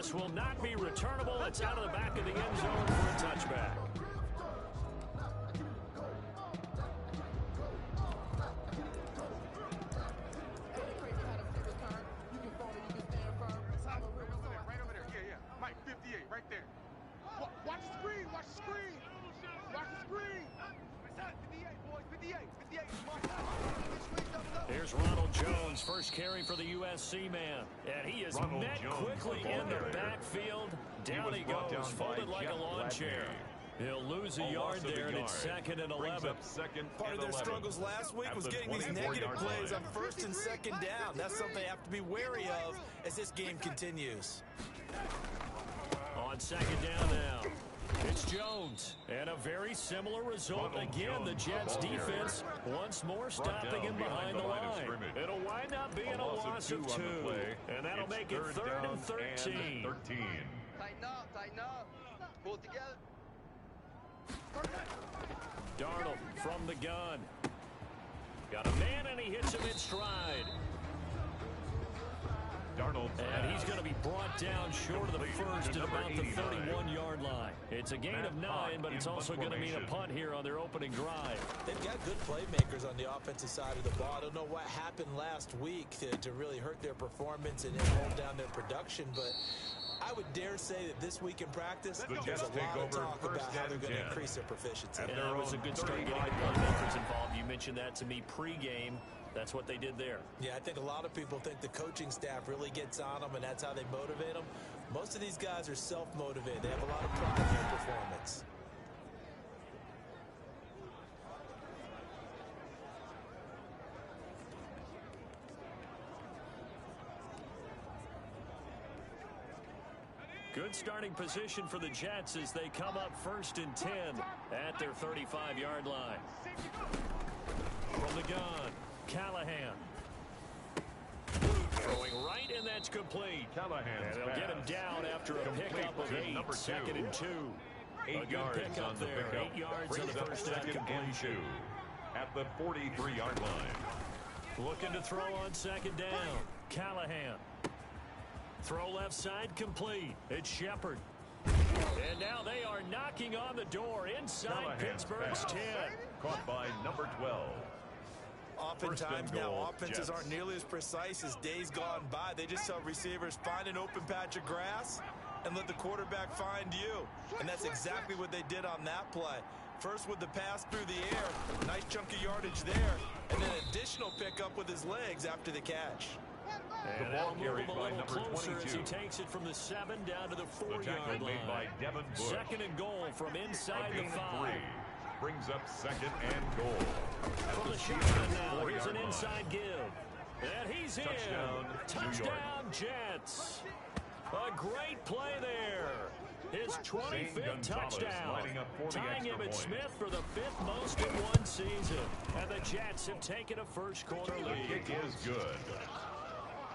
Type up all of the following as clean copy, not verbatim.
This will not be returnable. It's out of the back of the end zone for a touchback. Right over there. Yeah. Mike, 58, right there. Watch the screen. Watch the screen. Watch the screen. 58, boys. 58. 58. Here's Ronald Jones, first carry for the USC man. And he is met quickly in the backfield. Down he goes, folded like a lawn chair. He'll lose a yard there, and it's 2nd and 11. Part of their struggles last week was getting these negative plays on 1st and 2nd down. That's something they have to be wary of as this game continues. On 2nd down now. It's Jones, and a very similar result again. The Jets defense once more stopping him behind the line. It'll wind up being a loss of 2, and that'll make it 3rd and 13. Tighten up, pull it together. Darnold from the gun. Got a man, and he hits him in stride. And he's going to be brought down short of the first at about the 31-yard line. It's a gain of 9, but it's also going to mean a punt here on their opening drive. They've got good playmakers on the offensive side of the ball. I don't know what happened last week to really hurt their performance and hold down their production, but I would dare say that this week in practice, there's a lot of talk about how they're going to increase their proficiency. Yeah, it was a good start getting the playmakers involved. You mentioned that to me pregame. That's what they did there. Yeah, I think a lot of people think the coaching staff really gets on them, and that's how they motivate them. Most of these guys are self-motivated. They have a lot of pride in their performance. Good starting position for the Jets as they come up 1st and 10 at their 35-yard line. From the gun, Callahan. Throwing right, and that's complete. And they'll get him down after a pickup of 8. 2nd and 2. A good pickup there. 8 yards on the first down completion. At the 43-yard line. Looking to throw on 2nd down. Callahan. Throw left side complete. It's Shepard. And now they are knocking on the door inside Pittsburgh's 10. Caught by number 12. Oftentimes now offenses aren't nearly as precise as days gone by. They just tell receivers, find an open patch of grass and let the quarterback find you. And that's exactly what they did on that play. First with the pass through the air, nice chunk of yardage there, and then additional pickup with his legs after the catch. And the ball carried by number 22 as he takes it from the 7 down to the 4-yard line. By 2nd and goal from inside the 5. Brings up 2nd and goal. From the shotgun now, here's an inside give. And he's in. Touchdown, Jets. A great play there. His 25th touchdown. Tying him at Smith for the 5th most in one season. And the Jets have taken a first-quarter lead. The kick is good.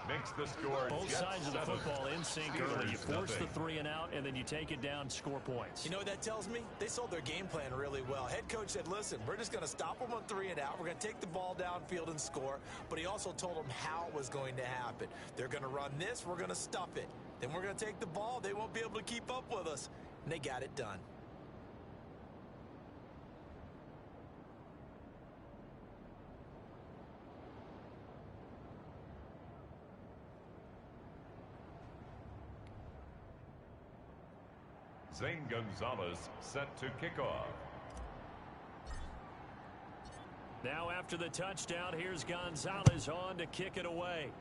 Makes the score. Both sides of the football in sync early. You force the 3 and out, and then you take it down, score points. You know what that tells me? They sold their game plan really well. Head coach said, listen, we're just going to stop them on 3 and out. We're going to take the ball downfield and score. But he also told them how it was going to happen. They're going to run this. We're going to stuff it. Then we're going to take the ball. They won't be able to keep up with us. And they got it done. Zane Gonzalez set to kick off. Now after the touchdown, here's Gonzalez on to kick it away.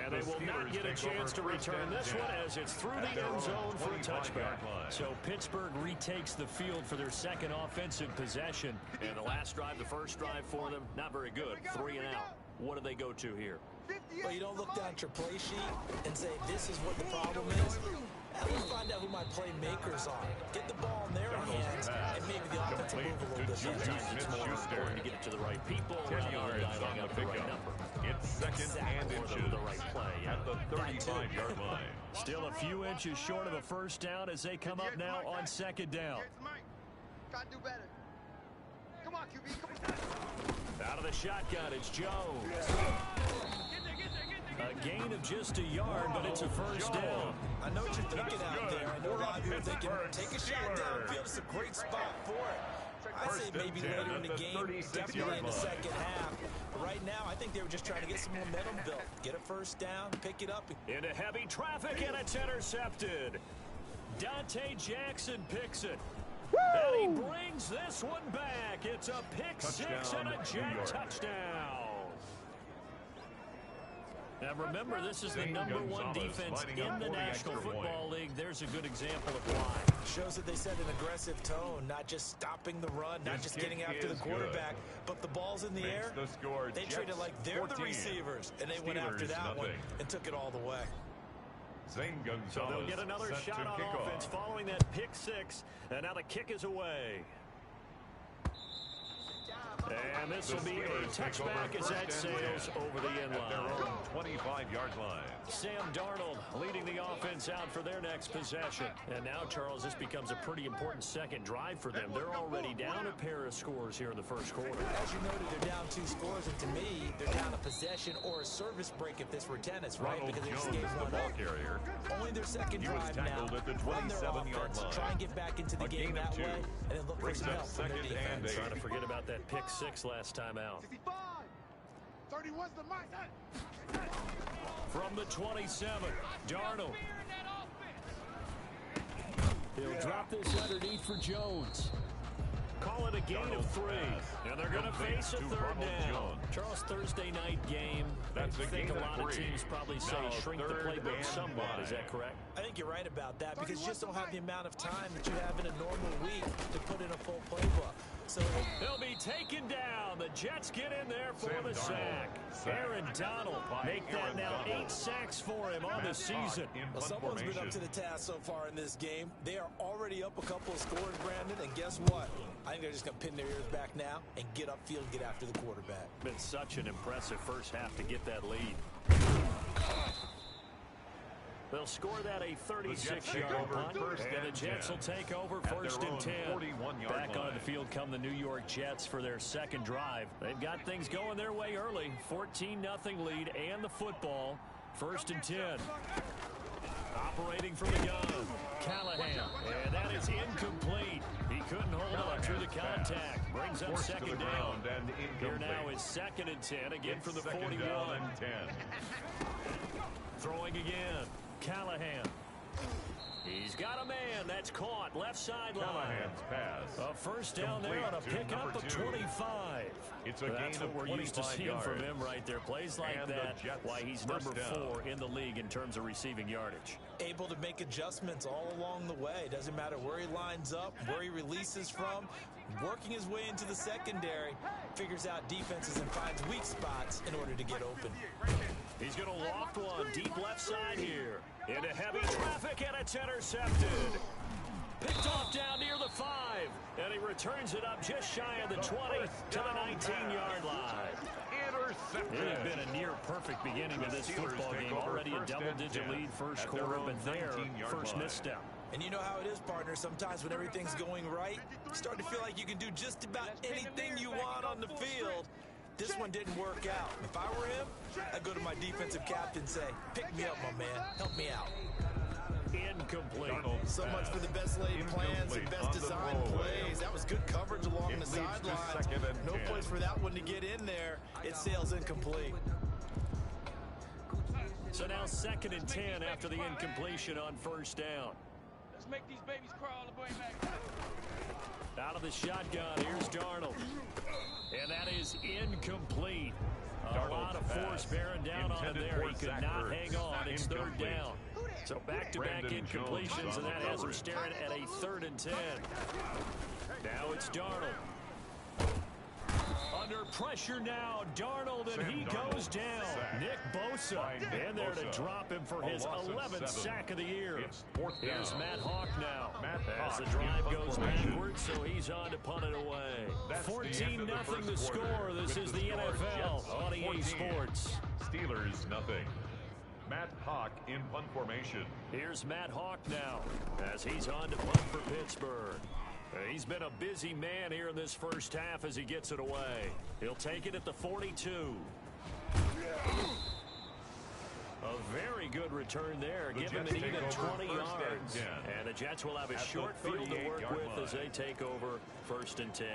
And they will not get a chance to return this one as it's through the end zone for a touchback. So Pittsburgh retakes the field for their second offensive possession. And the last drive, the first drive for them, not very good. 3 and out. What do they go to here? Well, you don't look down at your play sheet and say, this is what the problem is. Let's find out who my playmakers are. Get the ball in their hands and maybe the offense will move a little bit. Sometimes it's more important to get it to the right people rather than dialing up the right number. It's 2nd and inches the right play. at the 35-yard line. Still a few inches short of a first down as they come up now on 2nd down. Try to do better. Come on, QB. Come on. Out of the shotgun, it's Jones. gain of just a yard, but it's a first down. I know what you're thinking out there. I know a lot of you are thinking, take a shot downfield. It's a great spot for it. I say maybe later in the game, definitely in the second half. But right now, I think they were just trying to get some momentum built. Get a first down, pick it up. Into heavy traffic, and it's intercepted. Dante Jackson picks it. And he brings this one back. It's a pick six and a Jet touchdown. Now remember, this is the #1 defense in the National Football League. There's a good example of why. Shows that they set an aggressive tone, not just stopping the run, not just getting after the quarterback, but the ball's in the air. They treated like they're the receivers, and they went after that one and took it all the way. So they'll get another shot on offense following that pick six, and now the kick is away. And this will be a touchback as that sails over the end line. 25-yard line. Sam Darnold leading the offense out for their next possession. And now, Charles, this becomes a pretty important second drive for them. They're already down a pair of scores here in the first quarter. As you noted, they're down 2 scores, and to me, they're down a possession or a service break if this were tennis, right? Ronald Because they just Jones gave is the one ball up. carrier. Only their second He was drive now. tackled at the Run their 27-yard offense, line. try and get back into the A game gain of that 2. way, and then look for Brings some up help from their second and defense. 8. Trying to forget about that pick six last time out. 65. 31's the mic. From the 27, Darnold. He'll drop this underneath for Jones. Call it a gain of 3, and they're going to face a third down. Charles, Thursday night game. I think a lot of teams probably say shrink the playbook somewhat. Is that correct? I think you're right about that because you just don't have the amount of time that you have in a normal week to put in a full playbook. So he'll be taken down. The Jets get in there for the sack. Aaron Donald make that now 8 sacks for him on the season. Well, someone's been up to the task so far in this game. They are already up a couple of scores, Brandon, and guess what? I think they're just going to pin their ears back now and get upfield and get after the quarterback. Been such an impressive first half to get that lead. They'll score that a 36-yard punt, and the Jets will take over first and 10. Back on the field come the New York Jets for their second drive. They've got things going their way early. 14-0 lead and the football. First and 10. Operating from the gun, Callahan, and that is incomplete. He couldn't hold on through the contact. Brings up second down. Here now is second and 10, again from the 41. Throwing again. Callahan. He's got a man that's caught left sideline. Callahan's pass. A first down there on a pickup of 25. It's a That's gain what of we're used to 25 seeing yards. from him right there. Plays like And the that, Jets why he's first number down. 4 in the league in terms of receiving yardage. Able to make adjustments all along the way. Doesn't matter where he lines up, where he releases from. Working his way into the secondary, figures out defenses and finds weak spots in order to get open. He's going to loft one deep left side here. Into heavy traffic, and it's intercepted. Picked off down near the 5, and he returns it up just shy of the 20 to the 19-yard line. It had been a near-perfect beginning to this football game. Already a double-digit lead first quarter, but there, first misstep. And you know how it is, partner. Sometimes when everything's going right, you start to feel like you can do just about anything you want on the field. This one didn't work out. If I were him, I'd go to my defensive captain and say, pick me up, my man. Help me out. Incomplete. So much for the best laid plans and best designed plays. That was good coverage along the sidelines. No place for that one to get in there. It sails incomplete. So now second and 10 after the incompletion on first down. Let's make these babies crawl the way back. Out of the shotgun, here's Darnold. And that is incomplete. A lot of force bearing down on him there. He could not hang on. It's third down. So back-to-back incompletions, and that has him staring at a 3rd and 10. Now it's Darnold. Under pressure now, Darnold, and he goes down. Nick Bosa in there to drop him for his 11th sack of the year. Here's Matt Hawk now. As the drive goes backwards, so he's on to punt it away. 14-0 the score. This is the NFL on EA Sports. Steelers nothing. Matt Hawk in punt formation. Here's Matt Hawk now as he's on to punt for Pittsburgh. He's been a busy man here in this first half as he gets it away. He'll take it at the 42. very good return there. Give him an even 20 yards. And the Jets will have a short field to work with as they take over 1st and 10.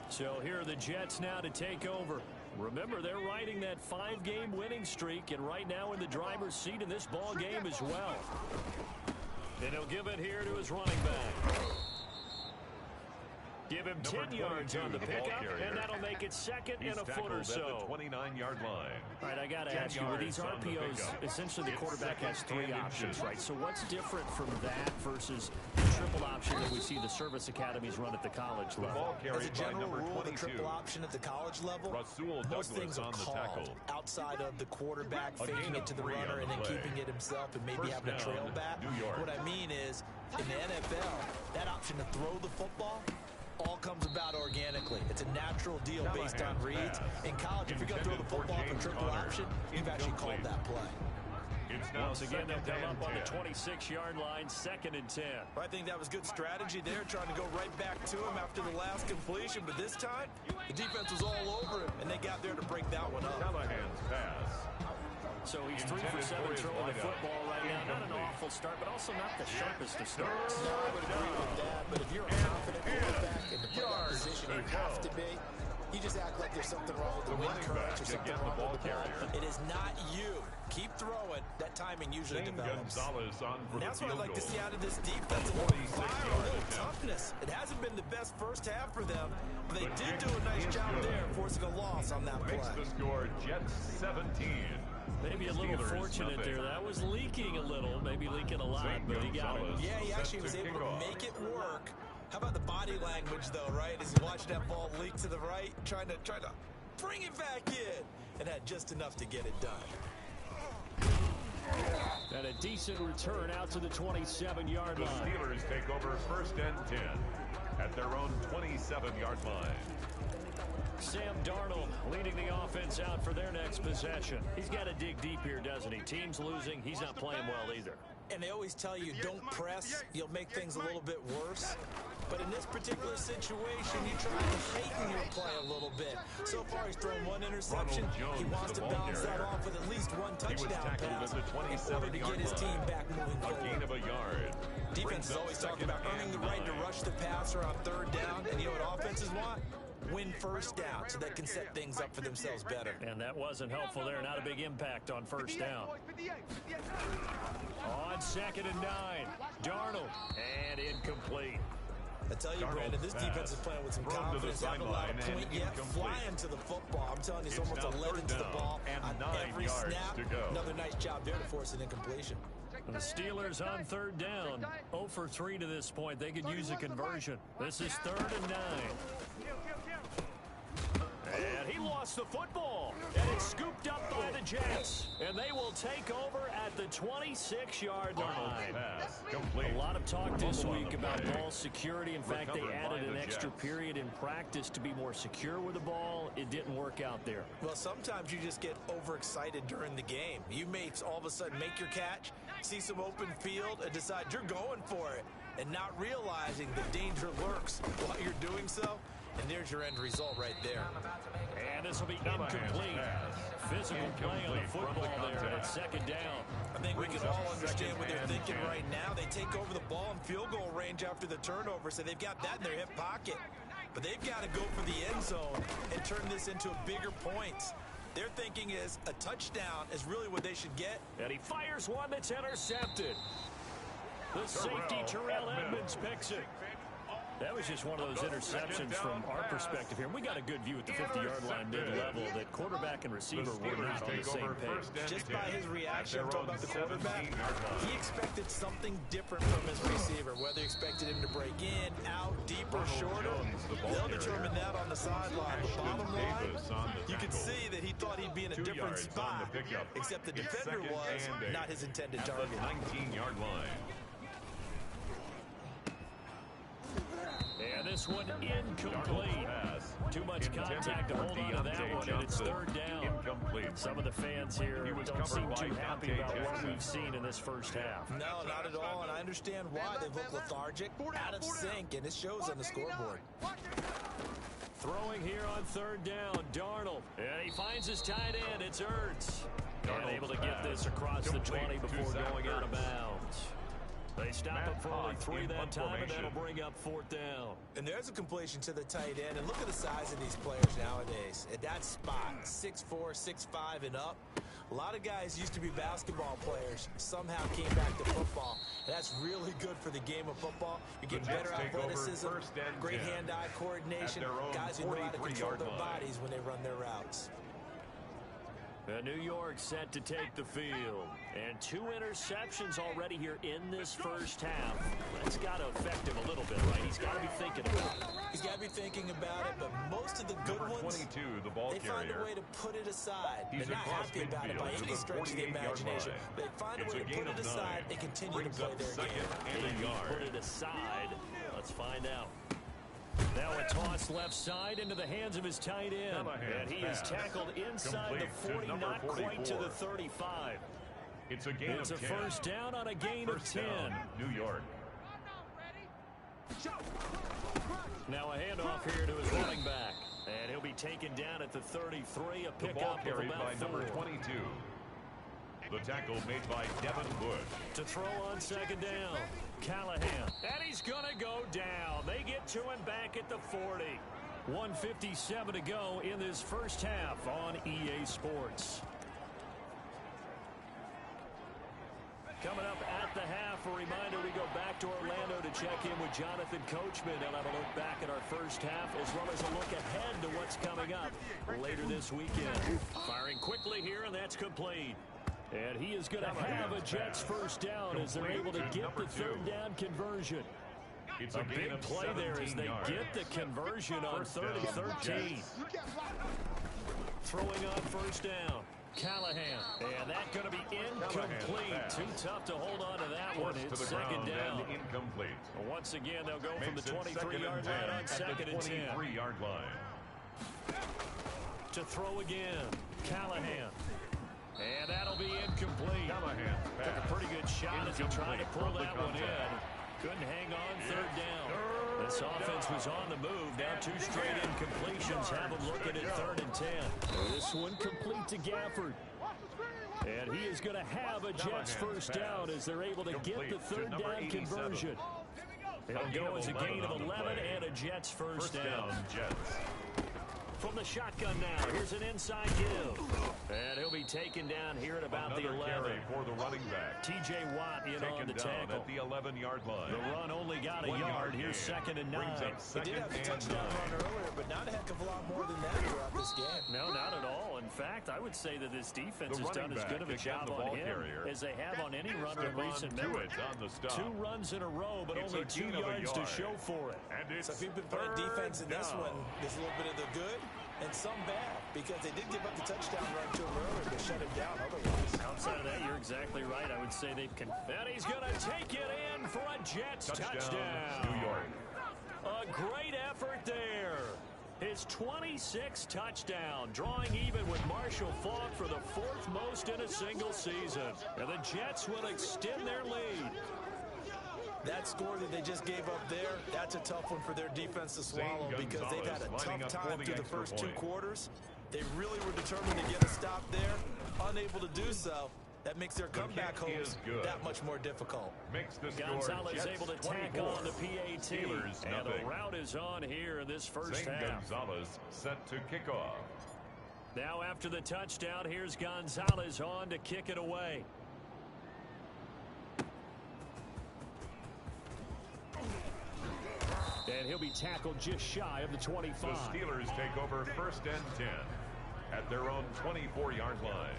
So here are the Jets now to take over. Remember, they're riding that 5-game winning streak, and right now in the driver's seat in this ball game as well. And he'll give it here to his running back. Give him 10 yards on the pickup, and that'll make it 2nd and a foot or so. At the 29-yard line. All right, I got to ask you, with these RPOs, essentially the quarterback has 3 options, right? So what's different from that versus the triple option that we see the service academies run at the college level? As a general rule, the triple option at the college level, most things are called outside of the quarterback faking it to the runner and then keeping it himself and maybe having a trail back. What I mean is, in the NFL, that option to throw the football all comes about organically. It's a natural deal based on reads. In college, if you're going to throw the football for triple option, you've actually called that play. Once again, they'll come up on the 26-yard line, 2nd and 10. I think that was good strategy there, trying to go right back to him after the last completion. But this time, the defense was all over him, and they got there to break that one up. Callahan's pass. So he's 3 for 7 throwing the football right now. Not an awful start, but also not the sharpest of starts. No, I would agree with that. But if you're a confident quarterback in the playoff position you have to be, you just act like there's something wrong with the wind currents or something wrong with the ball. It is not you. Keep throwing. That timing usually develops. And that's what I'd like to see out of this defense. A little fire, a little toughness. It hasn't been the best first half for them, but they did do a nice job there, forcing a loss on that play. Makes the score Jets 17. Maybe a little fortunate there. That was leaking a little, maybe leaking a lot, but he got it. Yeah, he actually was able to make it work. How about the body language, though, right? As he watched that ball leak to the right, trying to bring it back in, and had just enough to get it done. And a decent return out to the 27-yard line. The Steelers take over 1st and 10 at their own 27-yard line. Sam Darnold leading the offense out for their next possession. He's got to dig deep here, doesn't he? Team's losing. He's not playing well either. And they always tell you, don't press. You'll make things a little bit worse. But in this particular situation, you try to heighten your play a little bit. So far, he's thrown 1 interception. He wants to bounce that off with at least 1 touchdown pass in order to get his team back moving forward. A gain of a yard. Defense is always talking about earning the right to rush the passer on 3rd down. And you know what offenses want? Win 1st down so they can set things up for themselves better. And that wasn't helpful there. Not a big impact on 1st down. On 2nd and 9, Darnold, and incomplete. I tell you, Brandon, this defense is playing with some confidence. They haven't allowed a point yet. Flying to the football. I'm telling you, it's almost 11 to the ball on every snap. Another nice job there to force an incompletion. The Steelers on 3rd down. 0 for 3 to this point. They could use a conversion. This is 3rd and 9. And he lost the football. And it's scooped up by the Jets. And they will take over at the 26-yard line. A lot of talk this week about ball security. In fact, they added an extra period in practice to be more secure with the ball. It didn't work out there. Well, sometimes you just get overexcited during the game. You may all of a sudden make your catch, see some open field, and decide you're going for it, and not realizing the danger lurks while you're doing so. And there's your end result right there. And this will be incomplete. Physical play on the football there at 2nd down. I think we can all understand what they're thinking right now. They take over the ball in field goal range after the turnover, so they've got that in their hip pocket. But they've got to go for the end zone and turn this into a bigger points. Their thinking is a touchdown is really what they should get. And he fires one that's intercepted. The safety, Terrell Edmonds, picks it. That was just one of those interceptions from our perspective here. We got a good view at the 50-yard line mid-level that quarterback and receiver were not on the same page. Just by his reaction, I'm talking about the quarterback, he expected something different from his receiver. Whether he expected him to break in, out, deep, or shorter, they'll determine that on the sideline. But bottom line, you can see that he thought he'd be in a different spot, except the defender was not his intended target. 19-yard line. And this one incomplete. Too much contact to hold on to that one, and it's 3rd down. Some of the fans here don't seem too happy about what we've seen in this first half. No, not at all, and I understand why. They look lethargic, out of sync, and it shows on the scoreboard. Throwing here on 3rd down, Darnold. And he finds his tight end. It's Ertz. And able to get this this across the 20 before going out of bounds. They stop him for only 3 that time, and that'll bring up 4th down. And there's a completion to the tight end. And look at the size of these players nowadays. At that spot, 6'4", 6'5", and up. A lot of guys used to be basketball players, somehow came back to football. And that's really good for the game of football. You get better athleticism, great hand-eye coordination, guys who know how to control their bodies when they run their routes. New York set to take the field. And 2 interceptions already here in this first half. That's got to affect him a little bit, right? He's got to be thinking about it. He's got to be thinking about it, but most of the good ones, 22, the ball they find a way to put it aside. They're not happy about it by any stretch of the imagination. They find a way to put it aside and continue to play their game. If he put it aside, let's find out. Now a toss left side into the hands of his tight end. And he is tackled inside the 40, not quite to the 35. It's a gain of 10. It's a first down on a gain of 10. New York. Now a handoff here to his running back. And he'll be taken down at the 33. A pickup of about 4. Number 22. The tackle made by Devin Bush. To throw on second down. Callahan. And he's going to go down. They get to him back at the 40. 1:57 to go in this first half on EA Sports. Coming up at the half, a reminder, we go back to Orlando to check in with Jonathan Coachman. He'll have a look back at our first half as well as a look ahead to what's coming up later this weekend. Firing quickly here, and that's complete. And he is going to have a Jets first down as they're able to get the 3rd down conversion. It's a big play there as they get the conversion on 3rd and 13. Throwing on first down. Callahan. And that's going to be incomplete. Too tough to hold on to that one. It's second down. Incomplete. Once again, they'll go from the 23-yard line on second and 10. 23-yard line. To throw again. Callahan. And that'll be incomplete. Took a pretty good shot as he tried to pull that one in. Couldn't hang on 3rd down. This offense was on the move. Now 2 straight incompletions have them looking at 3rd and 10. This one complete to Gafford. And he is going to have a Jets first down as they're able to get the 3rd down conversion. It'll go as a gain of 11 and a Jets first down. From the shotgun now, here's an inside give. And he'll be taken down here at about the 11. Carry for the running back. T.J. Watt in on the tackle. At the 11-yard line. The run only got a yard. Here's 2nd and 9. He did have a touchdown run earlier, but not a heck of a lot more than that throughout this game. No, not at all. In fact, I would say that this defense has done as good of a job on him as they have on any runner in recent memory. 2 runs in a row, but only 2 yards to show for it. So if you've been playing defense in this one, there's a little bit of the good and some bad, because they did give up the touchdown run to him earlier to shut him down otherwise. Outside of that, you're exactly right. I would say they've... And he's going to take it in for a Jets touchdown. New York. A great effort there. His 26th touchdown, drawing even with Marshall Faulk for the 4th most in a single season. And the Jets will extend their lead. That score that they just gave up there, that's a tough one for their defense to swallow because they've had a tough time through the first 2 quarters. They really were determined to get a stop there, unable to do so. That makes their comeback hopes that much more difficult. Gonzalez able to tack on the PAT, and the route is on here in this first half. Gonzalez set to kick off. Now after the touchdown, here's Gonzalez on to kick it away. And he'll be tackled just shy of the 25. The Steelers take over 1st and 10 at their own 24-yard line.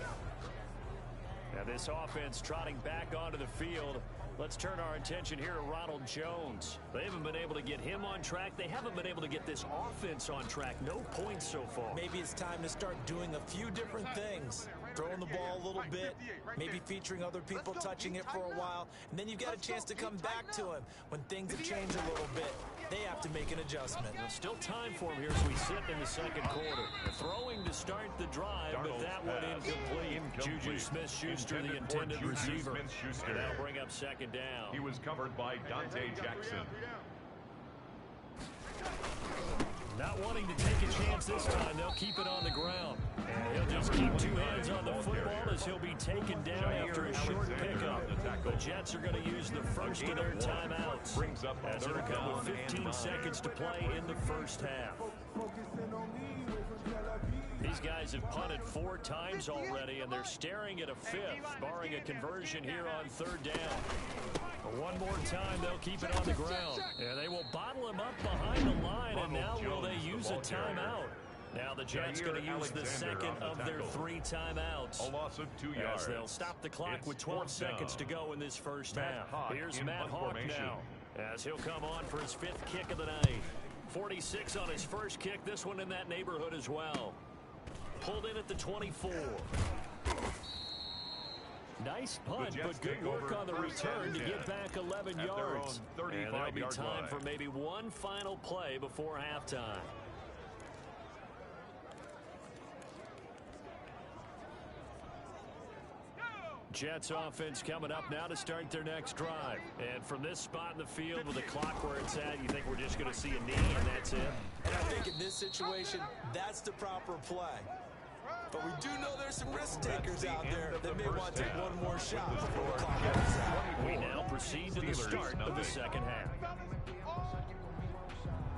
Now this offense trotting back onto the field. Let's turn our attention here to Ronald Jones. They haven't been able to get him on track. They haven't been able to get this offense on track. No points so far. Maybe it's time to start doing a few different things. Throwing the ball a little bit, maybe featuring other people touching it for a while, and then you've got a chance to come back to him when things have changed a little bit. They have to make an adjustment. There's still time for him here as we sit in the second quarter. Throwing to start the drive, but that one incomplete. Juju Smith-Schuster, the intended receiver. And that'll bring up second down. He was covered by Dante Jackson. Not wanting to take a chance this time, they'll keep it on the ground. And he'll just keep two hands on the football as he'll be taken down after a short pickup. The Jets are going to use the first of their timeouts as it'll come with 15 seconds to play in the first half. These guys have punted 4 times already, and they're staring at a 5th, barring a conversion here on 3rd down. One more time, they'll keep it on the ground. And they will bottle him up behind the line, and now will they use a timeout? Now the Jets going to use the second of their 3 timeouts. A loss of 2 yards. As they'll stop the clock with 12 seconds to go in this first half. Here's Matt Hawk now, as he'll come on for his 5th kick of the night. 46 on his first kick, this one in that neighborhood as well. Pulled in at the 24. Nice punt, but good work on the return to get back 11 yards. And there'll be time for maybe one final play before halftime. Jets offense coming up now to start their next drive. And from this spot in the field with the clock where it's at, you think we're just going to see a knee and that's it? And I think in this situation, that's the proper play. But we do know there's some risk takers out there that may want to take one more shot before the clock runs out. We now proceed to the start of the second half.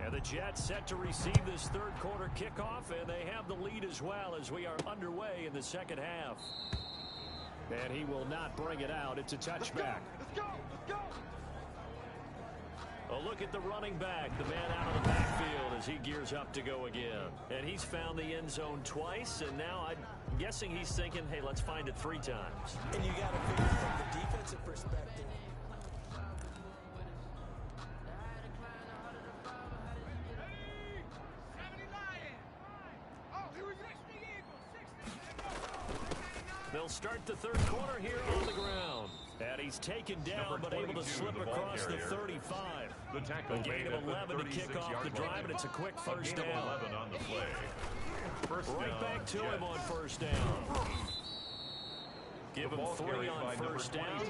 And the Jets set to receive this 3rd quarter kickoff, and they have the lead as well as we are underway in the second half. And he will not bring it out. It's a touchback. Let's go. Let's go. A look at the running back, the man out of the backfield as he gears up to go again. And he's found the end zone twice, and now I'm guessing he's thinking, hey, let's find it 3 times. And you got to figure from the defensive perspective. They'll start the 3rd quarter here on the ground. And he's taken down, but able to slip across the 35. The tackle a gain of 11 to kick off the drive, and it's a quick first down. 11 on the play. Right back to him on first down. Give him 3 on first down.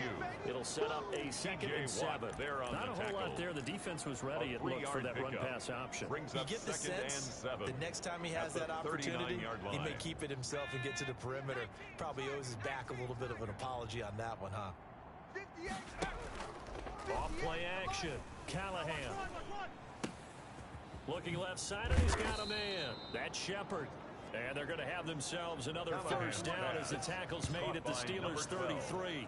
It'll set up a 2nd and 7. Not a whole lot there. The defense was ready, it looked, for that run-pass option. You get the sense the next time he has that opportunity, he may keep it himself and get to the perimeter. Probably owes his back a little bit of an apology on that one, huh? Off play action. Callahan. Looking left side, and he's got a man. That's Shepard. And they're going to have themselves another first down as the tackle's made at the Steelers' 33.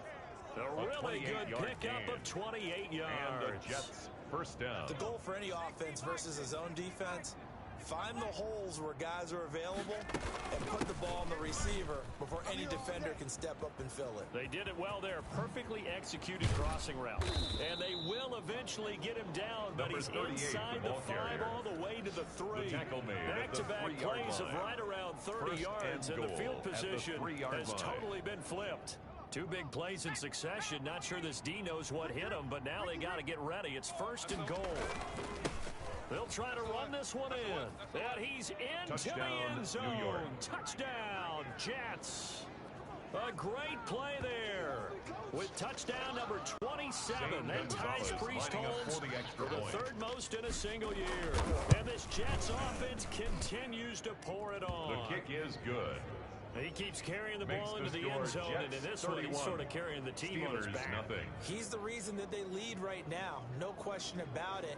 A really good pickup of 28 yards. And the Jets first down. The goal for any offense versus a zone defense, find the holes where guys are available and put the ball on the receiver before any defender can step up and fill it. They did it well there. Perfectly executed crossing route. And they will eventually get him down, but he's inside the 5 all the way to the 3. Back-to-back plays of right around 30 yards, and the field position has totally been flipped. 2 big plays in succession. Not sure this D knows what hit him, but now they got to get ready. It's 1st and goal. They'll try to run this one in. And he's into the end zone. New York. Touchdown, Jets. A great play there. With touchdown number 27. That ties Priest Holmes for the 3rd most in a single year. And this Jets offense continues to pour it on. The kick is good. He keeps carrying the ball into the end zone, and in this one, he's sort of carrying the team on his back. He's the reason that they lead right now. No question about it.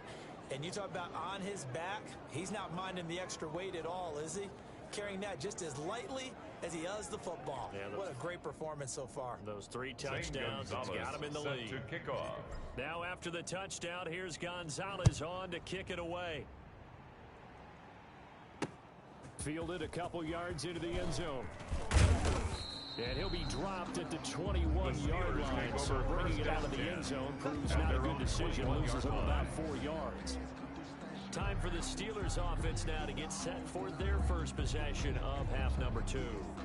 And you talk about on his back, he's not minding the extra weight at all, is he? Carrying that just as lightly as he does the football. Yeah, what a great performance so far. Those 3 touchdowns, it's got him in the lead. To kick off. Now after the touchdown, here's Gonzalez on to kick it away. Fielded a couple yards into the end zone. And he'll be dropped at the 21-yard line. So bringing it out of the end zone proves not a good decision. Loses him about 4 yards. Time for the Steelers offense now to get set for their first possession of half number 2.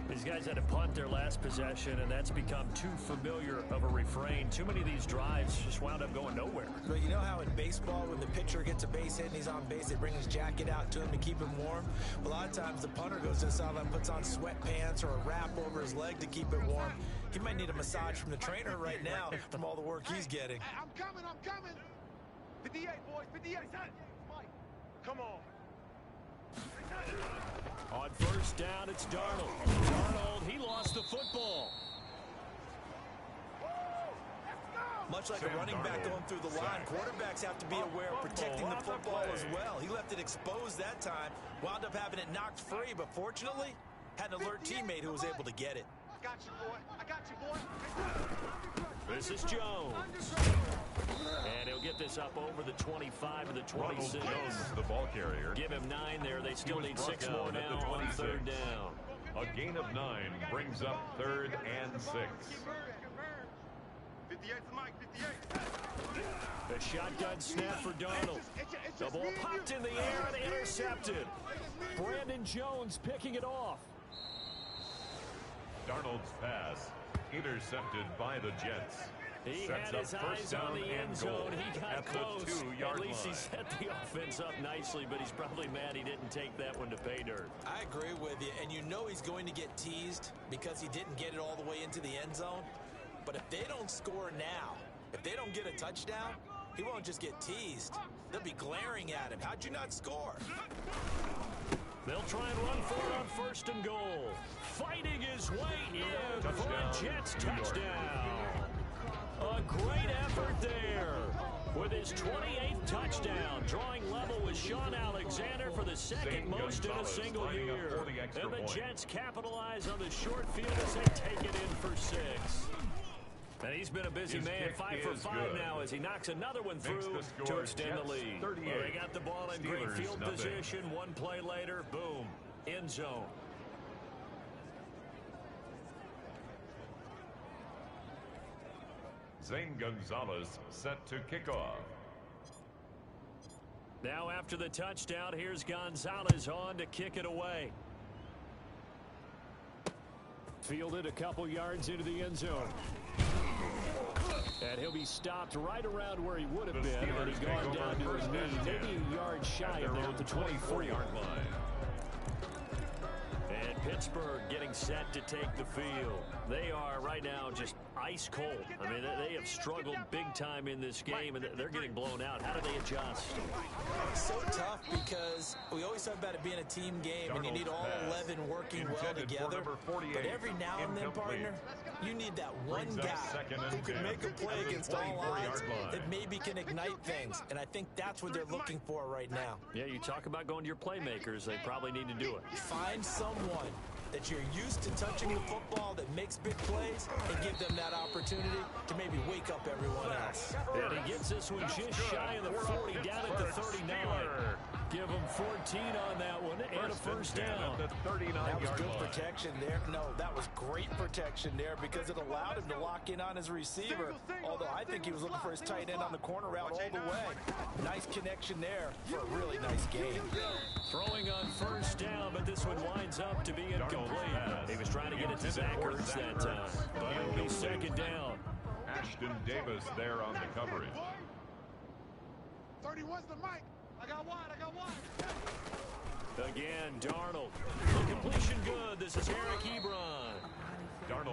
These guys had to punt their last possession, and that's become too familiar of a refrain. Too many of these drives just wound up going nowhere. But you know how in baseball, when the pitcher gets a base hit and he's on base, they bring his jacket out to him to keep him warm? A lot of times the punter goes to the sideline, puts on sweatpants or a wrap over his leg to keep it warm. He might need a massage from the trainer right now from all the work he's getting. Hey, I'm coming. 58, boys, 58. Mike, come on. On first down, it's Darnold. Darnold, he lost the football. Much like a running back going through the line, quarterbacks have to be aware of protecting the football as well. He left it exposed that time, wound up having it knocked free, but fortunately, had an alert teammate who was able to get it. Got you, boy. I got you, boy. This is Jones. And he'll get this up over the 25 to the 26. Jones, the ball carrier. Give him 9 there. They still need 6 more now on third down. A gain of 9 brings up 3rd and 6. 58 to Mike, 58. The shotgun snap for Darnold. The ball popped in the air and intercepted. Brandon Jones picking it off. Darnold's pass intercepted by the Jets. He Sets had his up first eyes down on the end and zone. goal He got at close. the 2-yard At least he line. set the offense up nicely, but he's probably mad he didn't take that one to pay dirt. I agree with you, and you know he's going to get teased because he didn't get it all the way into the end zone. But if they don't score now, if they don't get a touchdown, he won't just get teased. They'll be glaring at him. How'd you not score? They'll try and run for it on first and goal. Fighting his way in for a Jets touchdown. A great effort there. With his 28th touchdown, drawing level with Sean Alexander for the second most in a single year. And the Jets capitalize on the short field as they take it in for 6. And he's been a busy man, 5 for 5 now as he knocks another one through to extend the lead. Well, they got the ball in great field position. One play later, boom, end zone. Zane Gonzalez set to kick off. Now after the touchdown, here's Gonzalez on to kick it away. Fielded a couple yards into the end zone. And he'll be stopped right around where he would have been had he gone down to his knee, maybe a yard shy of there at the 24-yard line. And Pittsburgh getting set to take the field. They are right now just ice cold. I mean, they have struggled big time in this game, and they're getting blown out. How do they adjust? So tough because we always talk about it being a team game, and you need all 11 working well together. But every now and then, partner, you need that one guy who can make a play against all odds that maybe can ignite things. And I think that's what they're looking for right now. Yeah, you talk about going to your playmakers. They probably need to do it. Find someone that you're used to touching the football that makes big plays and give them that opportunity to maybe wake up everyone else. And he gets this one just shy of the 40, down at the 39. Give him 14 on that one and a first down. That was good protection there. No, that was great protection there because it allowed him to lock in on his receiver, although I think he was looking for his tight end on the corner route all the way. Nice connection there for a really nice game. Throwing on first down, but this one winds up to be incomplete. He was trying to get it to Zach Ertz that time, but it'll be second down. Ashton Davis there on the coverage. 31's the mic. I got wide. Again, Darnold. The completion good. This is Eric Ebron.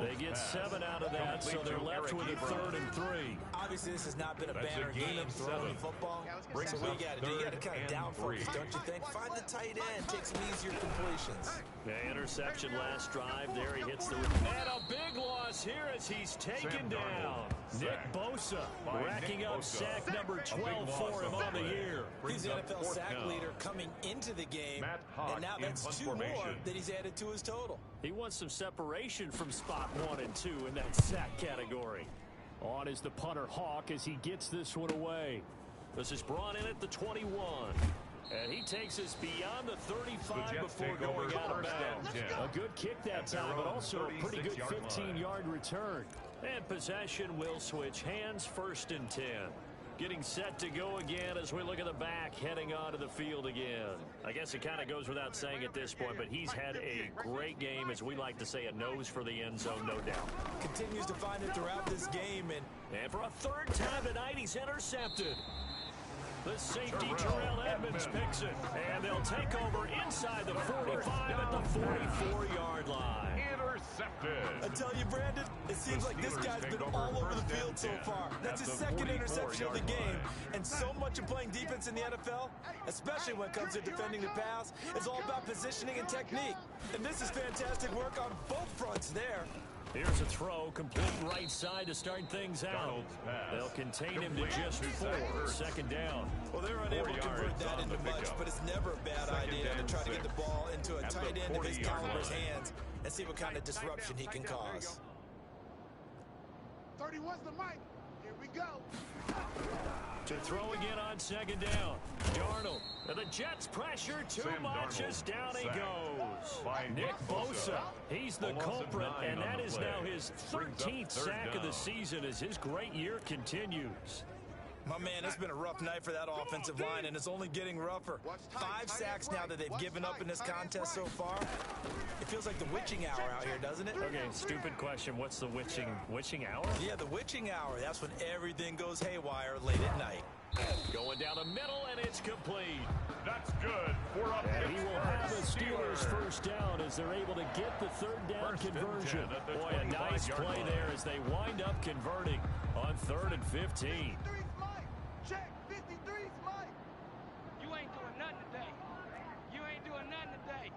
They get 7 out of that, so they're left with a 3rd and 3. Obviously, this has not been a banner game throwing football. So what you got to do, you got to kind of down focus, don't you think? Find the tight end, take some easier completions. The interception last drive. There he hits the... And a big loss here as he's taken down. Nick Bosa racking up sack number 12 for him on the year. He's the NFL sack leader coming into the game, and now that's 2 more that he's added to his total. He wants some separation from spot 1 and 2 in that sack category. On is the punter Hawk as he gets this one away. This is brought in at the 21. And he takes us beyond the 35 before going out of bounds. A good kick that time, but also a pretty good 15-yard return. And possession will switch hands, 1st and 10. Getting set to go again as we look at the back, heading onto the field again. I guess it kind of goes without saying at this point, but he's had a great game, as we like to say, a nose for the end zone, no doubt. Continues to find it throughout this game. And for a 3rd time tonight, he's intercepted. The safety, Terrell Edmonds, picks it. And they'll take over inside the 45 at the 44-yard line. Intercepted. I tell you, Brandon, it seems like this guy's been all over the field so far. That's his second interception of the game. And so much of playing defense in the NFL, especially when it comes to defending the pass, is all about positioning and technique. And this is fantastic work on both fronts there. Here's a throw, complete right side to start things out. They'll contain him to just 4, second down. Well, they're unable to convert that into much, but it's never a bad idea to try to get the ball into a tight end of his caliber's hands and see what kind of disruption he can cause. 31's the mic. Here we go. To throw again on second down. Darnold. And the Jets pressure too much as down he goes. Nick Bosa. He's the culprit, and that is now his 13th sack of the season as his great year continues. My man, it's been a rough night for that offensive line, and it's only getting rougher. 5 sacks now that they've given up in this contest so far. It feels like the witching hour out here, doesn't it? Okay, stupid question. What's the witching hour? Yeah, the witching hour. That's when everything goes haywire late at night. Going down the middle, and it's complete. That's good for a And he will have the Steelers first down as they're able to get the third down conversion. Boy, a nice play there as they wind up converting on 3rd and 15. Check, 53's Mike. You ain't doing nothing today. You ain't doing nothing today.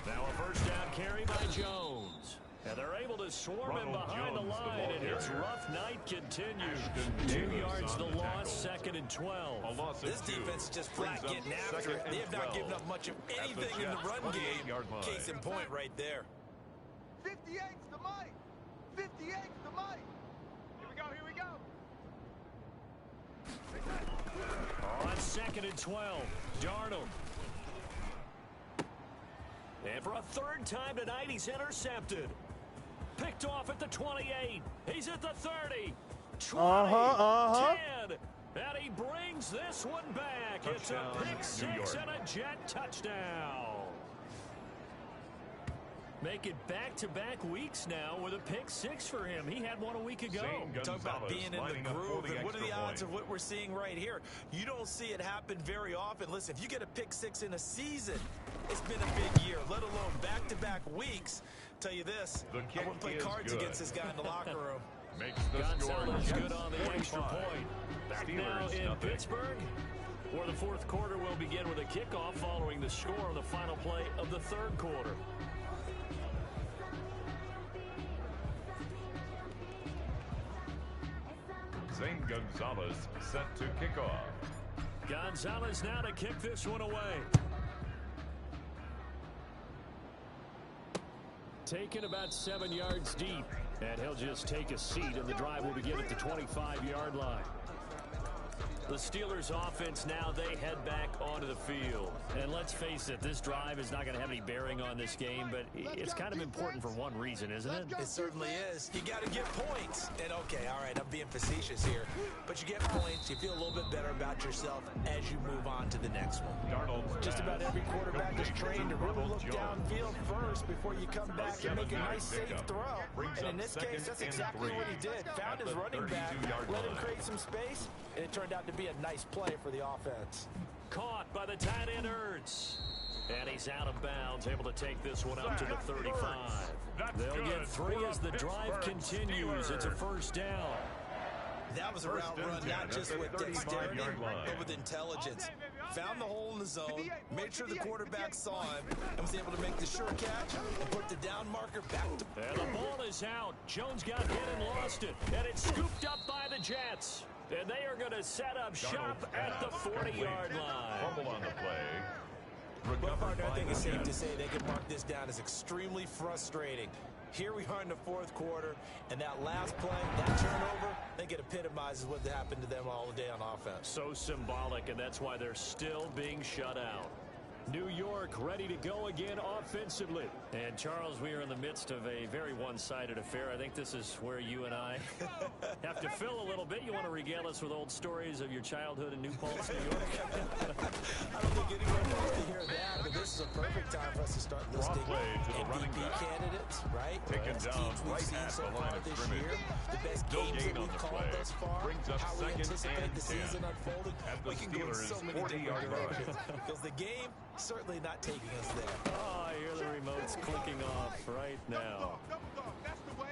Now a first down carry by Jones. And they're able to swarm him behind the line, and his rough night continues. 2 yards the loss, 2nd and 12. This defense is just flat getting after it. They have not given up much of anything in the run game. Case in point right there. 58's the mic. 58's the mic. Here we go, here we go. On 2nd and 12, Darnold. And for a 3rd time tonight, he's intercepted. Picked off at the 28. He's at the 30. 20, 10. And he brings this one back. It's a pick 6 and a Jet touchdown. Make it back-to-back weeks now with a pick 6 for him. He had one a week ago. Talk about being in the groove, and what are the odds of what we're seeing right here? You don't see it happen very often. Listen, if you get a pick 6 in a season, it's been a big year, let alone back-to-back weeks. Tell you this, I wouldn't play cards against this guy in the locker room. Gonzalez good on the extra point. Back now in Pittsburgh, where the 4th quarter will begin with a kickoff following the score on the final play of the 3rd quarter. Zane Gonzalez set to kick off. Gonzalez now to kick this one away. Taken about 7 yards deep, and he'll just take a seat, and the drive will begin at the 25-yard line. The Steelers offense now, they head back onto the field. And let's face it, this drive is not going to have any bearing on this game, but it's kind of important for one reason, isn't it? It certainly is. You got to get points. And okay, all right, I'm being facetious here, but you get points, you feel a little bit better about yourself as you move on to the next one. Just about every quarterback is trained to really look downfield first before you come back and make a nice safe throw. And in this case, that's exactly what he did. Found his running back, let him create some space, and it turned out to be a nice play for the offense. Caught by the tight end Ertz. And he's out of bounds, able to take this one up to the 35. They'll get 3 as the drive continues. It's a first down. That was a route run, not just with dexterity, but with intelligence. Found the hole in the zone, made sure the quarterback saw him, and was able to make the sure catch and put the down marker back to... And the ball is out. Jones got hit and lost it. And it's scooped up by the Jets. And they are going to set up shop at the 40-yard line. Fumble on the play. Well, partner, I think it's safe to say they can mark this down as extremely frustrating. Here we are in the 4th quarter, and that last play, that turnover, I think it epitomizes what happened to them all day on offense. So symbolic, and that's why they're still being shut out. New York ready to go again offensively. And Charles, we are in the midst of a very one-sided affair. I think this is where you and I have to fill a little bit. You want to regale us with old stories of your childhood in New Paltz, New York? I don't think anyone wants to hear that, but this is a perfect time for us to start listing MVP candidates, right? Taken down teams we've right seen at so the far line of this scrimmage. year, the best No games gain that on we've the called play. thus far, Brings up how we 2nd anticipate and the 10 season unfolding. at the We can go in so Steelers' many different 40-yard line. directions because the game certainly not taking us there. Oh, I hear the remote's clicking off right now. That's the way.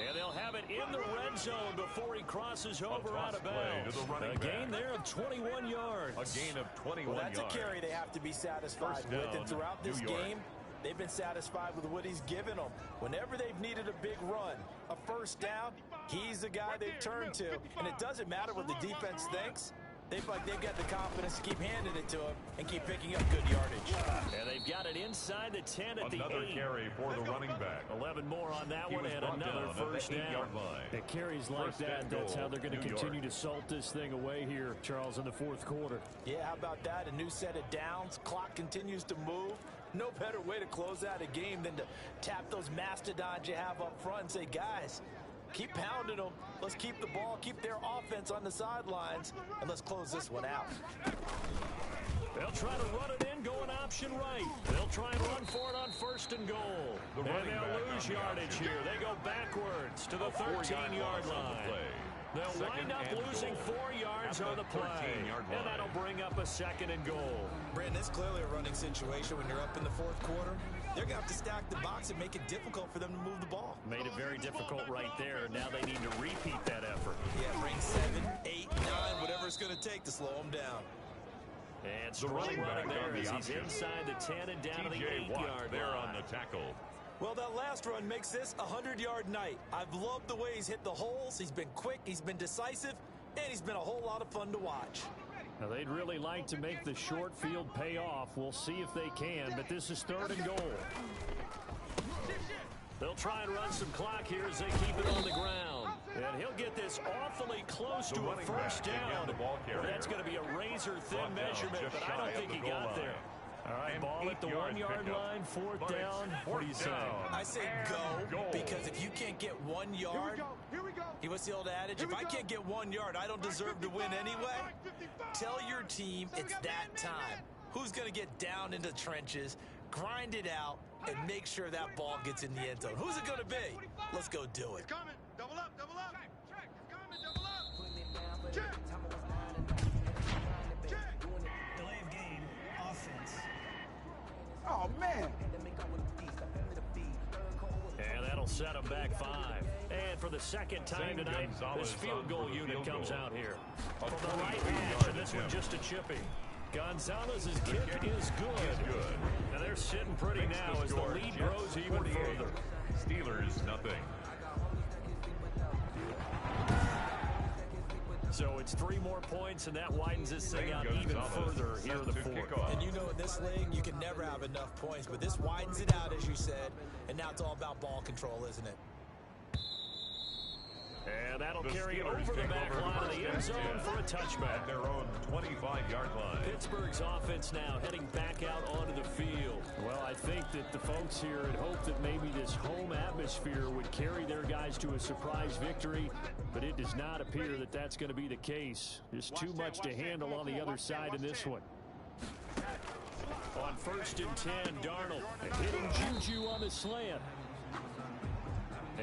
And they'll have it in the red zone before he crosses over out of bounds. A gain there of 21 yards. A gain of 21 Well, that's yards. a carry they have to be satisfied with. And throughout this game, they've been satisfied with what he's given them. Whenever they've needed a big run, a first down, he's the guy they've turned to. And it doesn't matter what the defense thinks. They've got the confidence to keep handing it to him and keep picking up good yardage. And they've got it inside the 10 at the 8. Another carry for the running back. 11 more on that one and another first down. It carries like that. That's how they're going to continue to salt this thing away here, Charles, in the fourth quarter. Yeah, how about that? A new set of downs. Clock continues to move. No better way to close out a game than to tap those mastodons you have up front and say, guys, keep pounding them. Let's keep the ball, keep their offense on the sidelines, and let's close this one out. They'll try to run it in, going option right. They'll try and run for it on first and goal. And they'll lose yardage here. They go backwards to the 13-yard line. They'll wind up losing 4 yards on the play. And that'll bring up a second and goal. Brandon, it's clearly a running situation when you're up in the fourth quarter. They're going to have to stack the box and make it difficult for them to move the ball. Made it very difficult right there. Now they need to repeat that effort. Yeah, bring 7, 8, 9, whatever it's going to take to slow them down. And strong running there as he's inside the 10 and down to the 8-yard there line. on the tackle. Well, that last run makes this a 100-yard night. I've loved the way he's hit the holes. He's been quick, he's been decisive, and he's been a whole lot of fun to watch. Now, they'd really like to make the short field pay off. We'll see if they can, but this is third and goal. They'll try and run some clock here as they keep it on the ground. And he'll get this awfully close to a first down. That's going to be a razor-thin measurement, but I don't think he got there. All right, ball at the 1-yard line, fourth down. What do you say? I say go, because if you can't get 1 yard, what's the old adage? If I can't get 1 yard, I don't deserve to win anyway. Tell your team it's that time. Who's going to get down into the trenches, grind it out, and make sure that ball gets in the end zone? Who's it going to be? Let's go do it. It's coming. Double up, double up. Check. It's coming, double up. Check. Delay of game, offense. Oh, man. And that'll set them back 5. And for the second time tonight, this field goal unit comes out here. From the right hash, and this one just a chippy. Gonzalez's kick is good. And they're sitting pretty now as the lead grows even further. Steelers, nothing. So it's 3 more points, and that widens this thing out even further here in the fourth. And you know in this league, you can never have enough points, but this widens it out, as you said, and now it's all about ball control, isn't it? And that'll carry over the back line of the end zone for a touchback. At their own 25-yard line. Pittsburgh's offense now heading back out onto the field. Well, I think that the folks here had hoped that maybe this home atmosphere would carry their guys to a surprise victory, but it does not appear that that's going to be the case. There's too much to handle on the other side in this one. On first and 10, Darnold hitting Juju on the slant.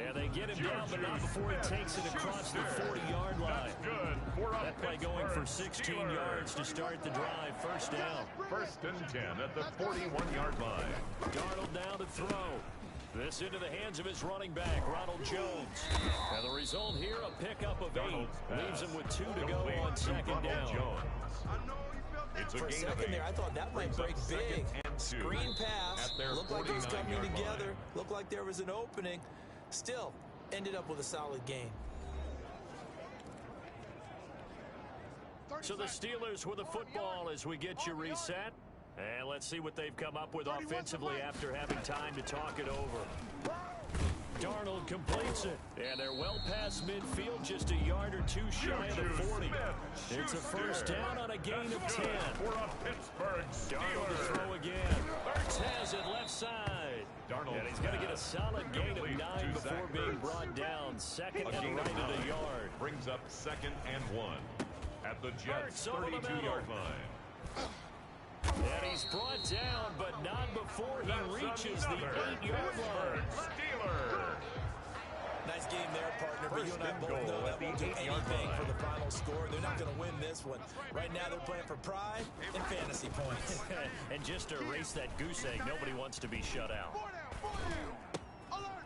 And they get him down, but not before he takes it across the 40-yard line. That play going for 16 yards to start the drive. First down. First and 10 at the 41-yard line. Darnold now to throw. This into the hands of his running back, Ronald Jones. And the result here, a pickup of 8. Leaves him with 2 to go on second down. It's a For a second there, I thought that might break big. Screen pass. Looked like it was coming together. Looked like there was an opening. Still, ended up with a solid gain. So the Steelers with the football as we get you reset. And let's see what they've come up with offensively after having time to talk it over. Darnold completes it. And they're well past midfield, just a yard or 2 shy of the 40. It's a first down on a gain of 10. Darnold to throw again. Burks has it left side. And he's going to get a solid gain of 9 before being brought down. Second and right at a yard. Brings up second and 1 at the Jets' 32-yard line. And he's brought down, but not before he reaches the 8-yard line. Steelers. Nice game there, partner. but you and I both know that won't do anything for the final score. They're not going to win this one. Right now, they're playing for pride and fantasy points. And just to erase that goose egg, nobody wants to be shut out.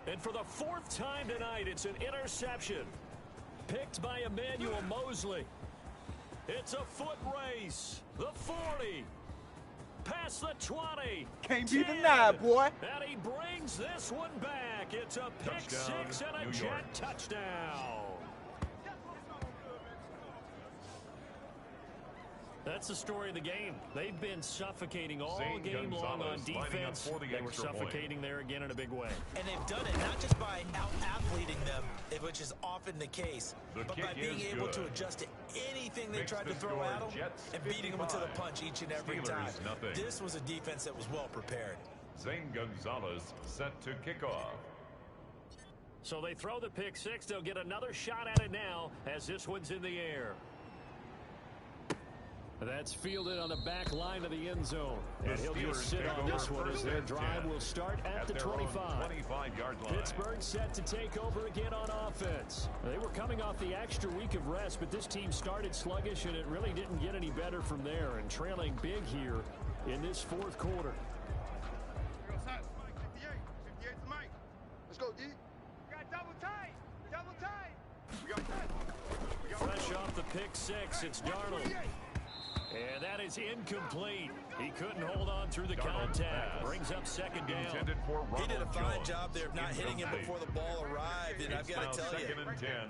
And for the fourth time tonight, it's an interception. Picked by Emmanuel Mosley. It's a foot race. The 40. Past the 20. Can't be denied, boy. And he brings this one back. It's a pick six and a Jet touchdown. That's the story of the game. They've been suffocating all game long on defense. They were suffocating there again in a big way. And they've done it not just by out-athleting them, which is often the case, but by being able to adjust to anything they tried to throw at them and beating them into the punch each and every time. This was a defense that was well prepared. Zane Gonzalez set to kick off. So they throw the pick six. They'll get another shot at it now as this one's in the air. That's fielded on the back line of the end zone. And he'll just sit on this one as their drive will start at the 25. 25-yard line. Pittsburgh set to take over again on offense. They were coming off the extra week of rest, but this team started sluggish, and it really didn't get any better from there, and trailing big here in this fourth quarter. Let's go, D. Got double tight. Double tight. Fresh off the pick six, it's Darnold. And that is incomplete. He couldn't hold on through the contact. Brings up second down. He did a fine job there of not hitting him before the ball arrived. And I've got to tell you,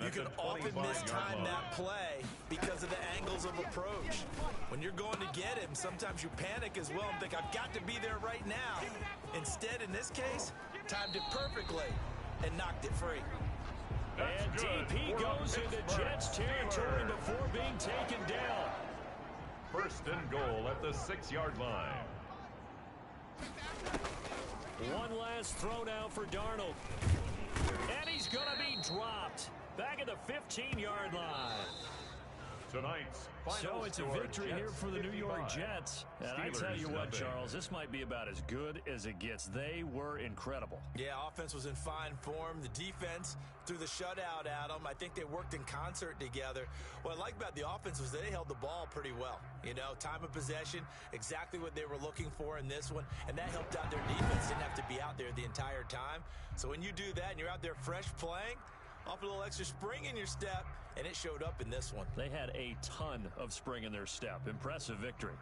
you can often mistime that play because of the angles of approach. When you're going to get him, sometimes you panic as well and think, I've got to be there right now. Instead, in this case, timed it perfectly and knocked it free. And DP goes into Jets territory before being taken down. First and goal at the 6-yard line. One last throw now for Darnold. And he's going to be dropped. Back at the 15-yard line. Tonight's final So it's a score, victory Jets here for the New York 55. Jets. And I tell you what, Charles, this might be about as good as it gets. They were incredible. Yeah, offense was in fine form. The defense threw the shutout at them. I think they worked in concert together. What I like about the offense was they held the ball pretty well. You know, time of possession, exactly what they were looking for in this one, and that helped out their defense. Didn't have to be out there the entire time. So when you do that and you're out there fresh playing, off a little extra spring in your step, and it showed up in this one. They had a ton of spring in their step. Impressive victory.